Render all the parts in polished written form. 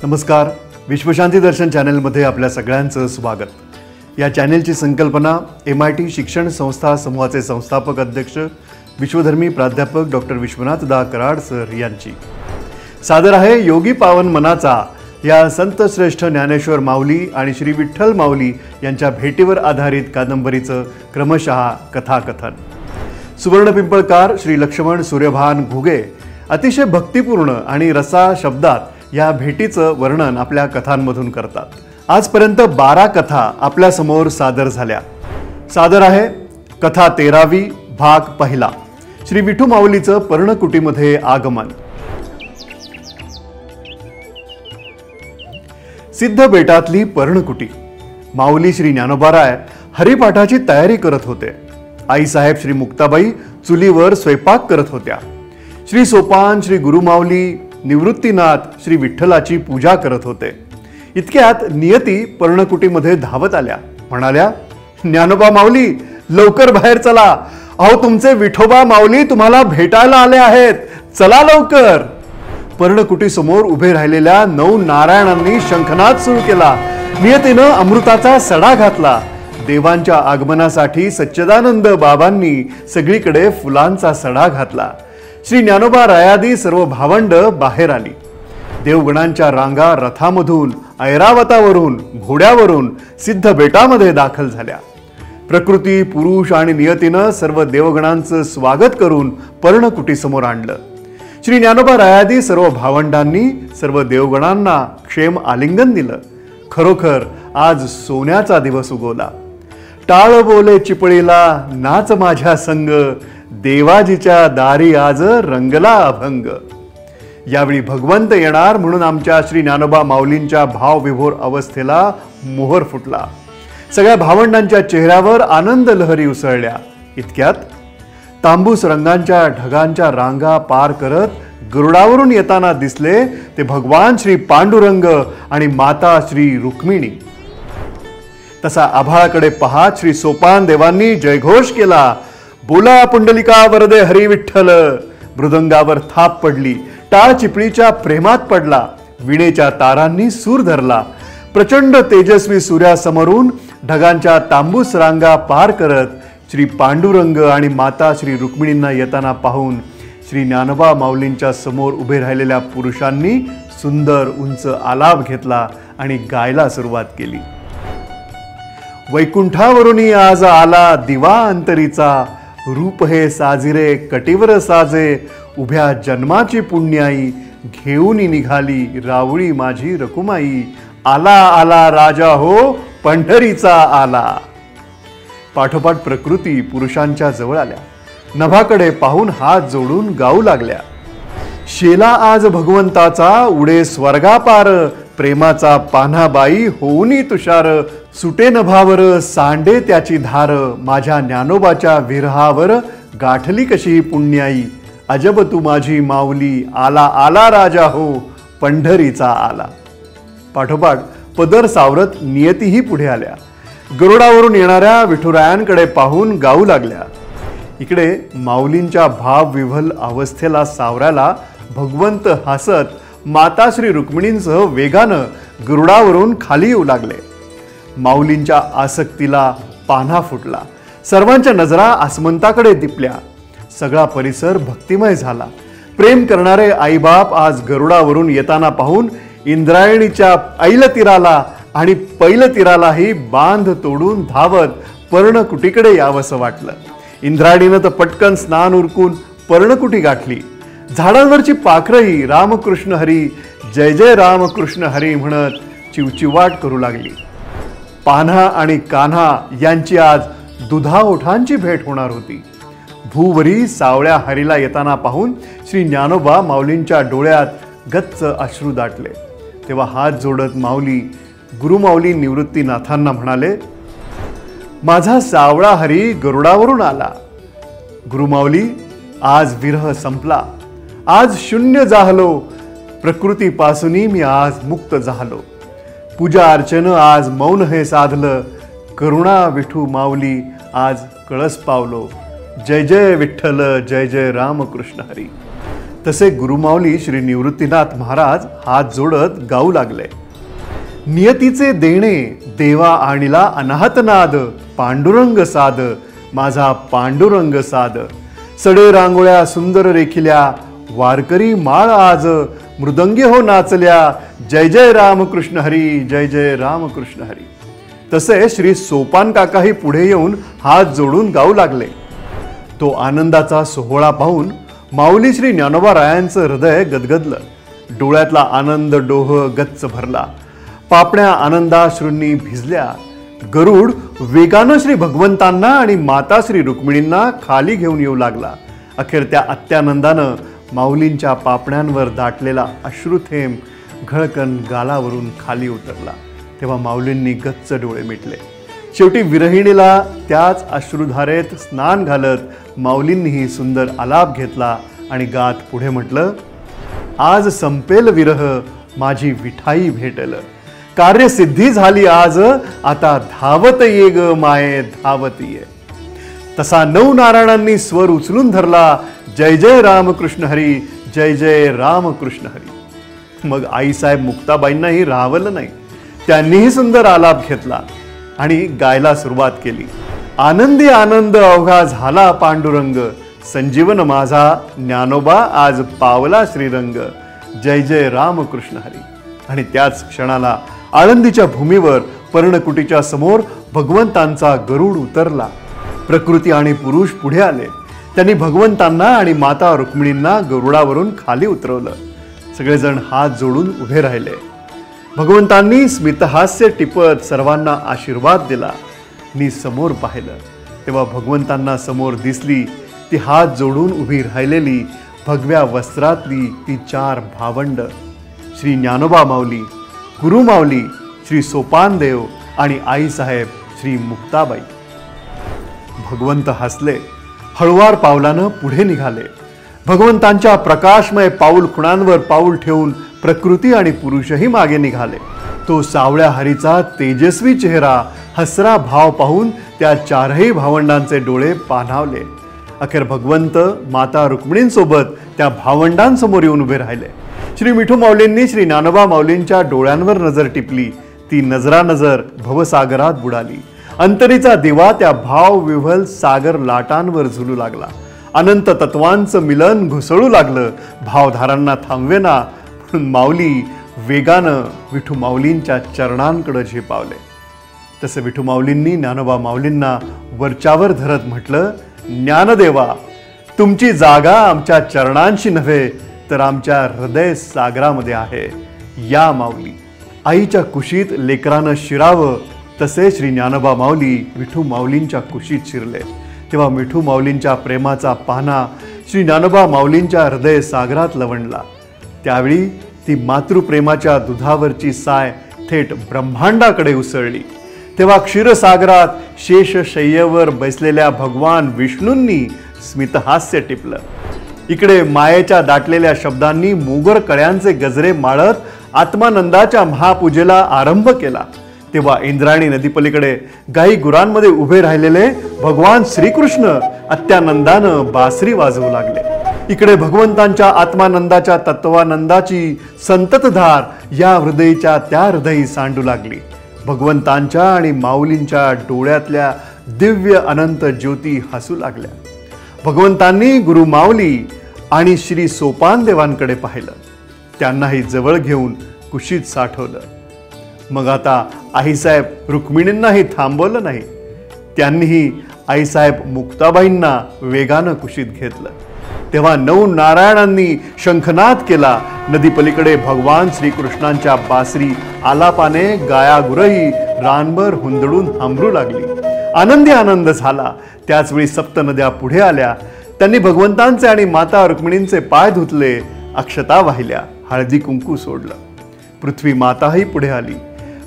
नमस्कार. विश्वशांती दर्शन चॅनलमध्ये आपल्या सगळ्यांचं स्वागत. या चॅनेलची संकल्पना MIT शिक्षण संस्था समूहाचे संस्थापक अध्यक्ष विश्वधर्मी प्राध्यापक डॉक्टर विश्वनाथदा कराड सर यांची. सादर आहे योगी पावन मनाचा या संत श्रेष्ठ ज्ञानेश्वर माऊली आणि श्री विठ्ठल माऊली यांच्या भेटीवर आधारित कादंबरीचं क्रमशः कथाकथन. सुवर्ण पिंपळकार श्री लक्ष्मण सूर्यभान घुगे अतिशय भक्तिपूर्ण आणि रसा शब्दात या भेटीचं वर्णन आपल्या कथांमधून करतात. आजपर्यंत 12 कथा आपल्या समोर सादर झाल्या. सादर आहे कथा 13वी भाग पहिला, श्री विठू माऊलीचं पर्णकुटीमध्ये आगमन. सिद्ध बेटातली पर्णकुटी. माऊली श्री ज्ञानोबाराय हरिपाठाची तयारी करत होते. आईसाहेब श्री मुक्ताबाई चुलीवर स्वयंपाक करत होत्या. श्री सोपान श्री गुरुमाऊली निवृत्तीनाथ श्री विठ्ठलाची पूजा करत होते. इतक्यात नियती पर्णकुटीमध्ये धावत आल्या. म्हणाल्या, ज्ञानोबा माऊली, लवकर बाहेर चला. अहो, तुमचे विठोबा माऊली तुम्हाला भेटायला आले आहेत. चला लवकर. पर्णकुटी समोर उभे राहिलेल्या 9 नारायणांनी शंखनाद सुरू केला. नियतीनं अमृताचा सडा घातला. देवांच्या आगमनासाठी सच्चिदानंद बाबांनी सगळीकडे फुलांचा सडा घातला. श्री ज्ञानोबा रायादी सर्व भावंड बाहेर आली. देवगणांच्या रांगा रथामधून, ऐरावतावरून, घोड्यावरून सिद्ध बेटामध्ये दाखल झाल्या. प्रकृती, पुरुष आणि नियतीनं सर्व देवगणांचं स्वागत करून पर्णकुटीसमोर आणलं. श्री ज्ञानोबा रायादी सर्व भावंडांनी सर्व देवगणांना क्षेम आलिंगन दिलं. खरोखर आज सोन्याचा दिवस उगवला. टाळ बोले चिपळीला, नाच माझ्या संग, देवाजीच्या दारी आज रंगला अभंग. यावेळी भगवंत येणार म्हणून आमच्या श्री ज्ञानोबा माऊलींच्या भावविभोर अवस्थेला मोहर फुटला. सगळ्या भावंडांच्या चेहऱ्यावर आनंद लहरी उसळल्या. इतक्यात तांबूस रंगांच्या ढगांच्या रांगा पार करत गरुडावरून येताना दिसले ते भगवान श्री पांडुरंग आणि माता श्री रुक्मिणी. तसा आभाळाकडे पाहत श्री सोपान देवांनी जयघोष केला. बोला पुंडलिका वरदे हरी विठ्ठल. मृदंगावर थाप पडली. टाळ चिपळीच्या प्रेमात पडला. विणेच्या तारांनी सूर धरला. प्रचंड तेजस्वी सूर्यासमोरून ढगांच्या तांबूस रांगा पार करत श्री पांडुरंग आणि माता श्री रुक्मिणींना येताना पाहून श्री ज्ञानोबा माऊलींच्या समोर उभे राहिलेल्या पुरुषांनी सुंदर उंच आलाप घेतला आणि गायला सुरुवात केली. वैकुंठावरून आज आला दिवा अंतरीचा, रूप हे साजिरे कटिवर साजे, उभ्या जन्माची पुण्याई, घेऊन निघाली रावळी माझी रकुमाई, आला आला राजा हो पंढरीचा आला. पाठोपाठ प्रकृती पुरुषांच्या जवळ आल्या. नभाकडे पाहून हात जोडून गाऊ लागल्या. शेला आज भगवंताचा उडे स्वर्गापार, प्रेमाचा पान्हाबाई होऊनी तुषार, सुटे नभावर सांडे त्याची धार, माझ्या ज्ञानोबाच्या विरहावर गाठली कशी पुण्याई, अजब तू माझी माऊली, आला आला राजा हो पंढरीचा आला. पाठोपाठ पदर सावरत नियतीही पुढे आल्या. गरुडावरून येणाऱ्या विठुरायांकडे पाहून गाऊ लागल्या. इकडे माऊलींच्या भावविव्हल अवस्थेला सावरायला भगवंत हसत माता श्री रुक्मिणींसह वेगानं गरुडावरून खाली येऊ लागले. माऊलींच्या आसक्तीला पान्हा फुटला. सर्वांच्या नजरा आसमंताकडे दिपल्या. सगळा परिसर भक्तिमय झाला. प्रेम करणारे आईबाप आज गरुडावरून येताना पाहून इंद्रायणीच्या ऐल तीराला आणि पैल तीरालाही बांध तोडून धावत पर्णकुटीकडे यावंसं वाटलं. इंद्रायणीनं तर पटकन स्नान उरकून पर्णकुटी गाठली. झाडांवरची पाखरही रामकृष्ण हरी, जय जय रामकृष्ण हरी म्हणत चिवचिवाट करू लागली. पान्हा आणि कान्हा यांची आज दुधा ओठांची भेट होणार होती. भूवरी सावळ्या हरीला येताना पाहून श्री ज्ञानोबा माऊलींच्या डोळ्यात गच्च अश्रू दाटले. तेव्हा हात जोडत माऊली गुरुमाऊली निवृत्तीनाथांना म्हणाले, माझा सावळा हरी गरुडावरून आला. गुरुमाऊली, आज विरह संपला. आज शून्य जाहलो. प्रकृतीपासून मी आज मुक्त झालो. पूजा अर्चन आज मौन हे साधलं. करुणा विठू माऊली आज कळस पावलो. जय जय विठ्ठल, जय जय रामकृष्ण हरी. तसे गुरुमाऊली श्री निवृत्तीनाथ महाराज हात जोडत गाऊ लागले. नियतीचे देणे देवा आणिला अनाहतनाद, पांडुरंग साध माझा पांडुरंग साध. सडे रांगोळ्या सुंदर रेखिल्या, वारकरी माळ आज मृदंगी हो नाचल्या. जय जय रामकृष्ण हरी, जय जय रामकृष्ण हरी. तसे श्री सोपान काकाही पुढे येऊन हात जोडून गाऊ लागले. तो आनंदाचा सोहळा पाहून माऊली श्री ज्ञानोबारायांचं हृदय गदगदलं. डोळ्यातला आनंद डोह गच्च भरला. पापण्या आनंदाश्रूंनी भिजल्या. गरुड वेगानं श्री भगवंतांना आणि माता श्री रुक्मिणींना खाली घेऊन येऊ लागला. अखेर त्या अत्यानंदानं माऊलींच्या पापण्यांवर दाटलेला अश्रुथेंब घळकन गालावरून खाली उतरला. तेव्हा माऊलींनी गच्च डोळे मिटले. शेवटी विरहिणीला त्याच अश्रुधारेत स्नान घालत माऊलींनीही सुंदर आलाप घेतला आणि गात पुढे म्हटलं, आज संपेल विरह माझी विठाई भेटल. कार्यसिद्धी झाली आज, आता धावत ये ग माये धावत ये. तसा नऊ नारायणांनी स्वर उचलून धरला, जय जय रामकृष्ण हरी, जय जय रामकृष्ण हरी. मग आईसाहेब मुक्ताबाईंनाही राहावलं नाही. त्यांनीही सुंदर आलाप घेतला आणि गायला सुरुवात केली. आनंदी आनंद अवघा झाला पांडुरंग, संजीवन माझा ज्ञानोबा आज पावला श्रीरंग. जय जय रामकृष्ण हरी. आणि त्याच क्षणाला आळंदीच्या भूमीवर पर्णकुटीच्या समोर भगवंतांचा गरुड उतरला. प्रकृती आणि पुरुष पुढे आले. त्यांनी भगवंतांना आणि माता रुक्मिणींना गरुडावरून खाली उतरवलं. सगळेजण हात जोडून उभे राहिले. भगवंतांनी स्मितहास्य टिपत सर्वांना आशीर्वाद दिला. मी समोर पाहिलं तेव्हा भगवंतांना समोर दिसली ती हात जोडून उभी राहिलेली भगव्या वस्त्रातली ती चार भावंड, श्री ज्ञानोबा माऊली, गुरु माऊली, श्री सोपानदेव आणि आईसाहेब श्री मुक्ताबाई. भगवंत हसले. हळुवार पावलानं पुढे निघाले. भगवंतांच्या प्रकाशमय पाऊल खुणांवर पाऊल ठेवून प्रकृती आणि पुरुषही मागे निघाले. तो सावळ्या हरीचा तेजस्वी चेहरा, हसरा भाव पाहून त्या चारही भावंडांचे डोळे पाणावले. अखेर भगवंत माता रुक्मिणींसोबत त्या भावंडांसमोर येऊन उभे राहिले. श्री विठू माऊलींनी श्री ज्ञानोबा माऊलींच्या डोळ्यांवर नजर टिपली. ती नजरानजर भवसागरात बुडाली. अंतरीचा दिवा त्या भावविव्हल सागर लाटांवर झुलू लागला. अनंत तत्वांचं मिलन घुसळू लागलं. भावधारांना थांबवेना म्हणून माऊली वेगानं विठू माऊलींच्या चरणांकडे झेपावले. तसे विठू माऊलींनी ज्ञानोबा माऊलींना वरच्यावर धरत म्हटलं, ज्ञानदेवा, तुमची जागा आमच्या चरणांशी नव्हे तर आमच्या हृदय सागरामध्ये आहे. या माऊली. आईच्या कुशीत लेकरानं शिरावं तसे श्री ज्ञानोबा माऊली विठू माऊलींच्या कुशीत शिरले. तेव्हा विठू माऊलींच्या प्रेमाचा पाना श्री ज्ञानोबा माऊलींच्या हृदय सागरात लवणला. त्यावेळी ती मातृप्रेमाच्या दुधावरची साय थेट ब्रह्मांडाकडे उसळली. तेव्हा क्षीरसागरात शेषशय्येवर बसलेल्या भगवान विष्णूंनी स्मितहास्य टिपलं. इकडे मायेच्या दाटलेल्या शब्दांनी मोगर कळ्यांचे गजरे माळत आत्मानंदाच्या महापूजेला आरंभ केला. तेव्हा इंद्रायणी नदीपलीकडे गाई गुरांमध्ये उभे राहिलेले भगवान श्रीकृष्ण अत्यानंदानं बासरी वाजवू लागले. इकडे भगवंतांच्या आत्मानंदाच्या तत्वानंदाची संततधार या हृदयीच्या त्या हृदयी सांडू लागली. भगवंतांच्या आणि माऊलींच्या डोळ्यातल्या दिव्य अनंत ज्योती हसू लागल्या. भगवंतांनी गुरु माऊली आणि श्री सोपानदेवांकडे पाहिलं. त्यांनाही जवळ घेऊन कुशीत साठवलं. मग आता आईसाहेब रुक्मिणींनाही थांबवलं नाही. त्यांनीही आईसाहेब मुक्ताबाईंना वेगानं कुशीत घेतलं. तेव्हा नऊ नारायणांनी शंखनाद केला. नदीपलीकडे भगवान श्रीकृष्णांच्या बासरी आलापाने गायागुरही रानभर हुंदडून थांबरू लागली. आनंदी आनंद झाला. त्याचवेळी सप्त नद्या पुढे आल्या. त्यांनी भगवंतांचे आणि माता रुक्मिणींचे पाय धुतले. अक्षता वाहिल्या. हळदी कुंकू सोडलं. पृथ्वी माताही पुढे आली.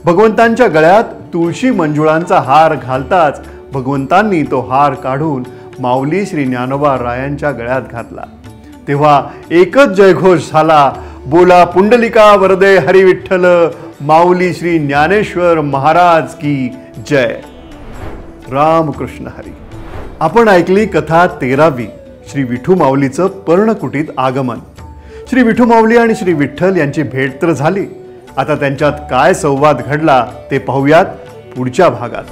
भगवंतांच्या गळ्यात तुळशी मंजुळांचा हार घालताच भगवंतांनी तो हार काढून माऊली श्री ज्ञानोबा रायांच्या गळ्यात घातला. तेव्हा एकच जयघोष झाला, बोला पुंडलिका वरदे हरी विठ्ठल, माऊली श्री ज्ञानेश्वर महाराज की जय. रामकृष्ण हरी. आपण ऐकली कथा 13वी, श्री विठू माऊलीचं पर्णकुटीत आगमन. श्री विठू माऊली आणि श्री विठ्ठल यांची भेट तर झाली, आता त्यांच्यात काय संवाद घडला ते पाहूयात पुढच्या भागात.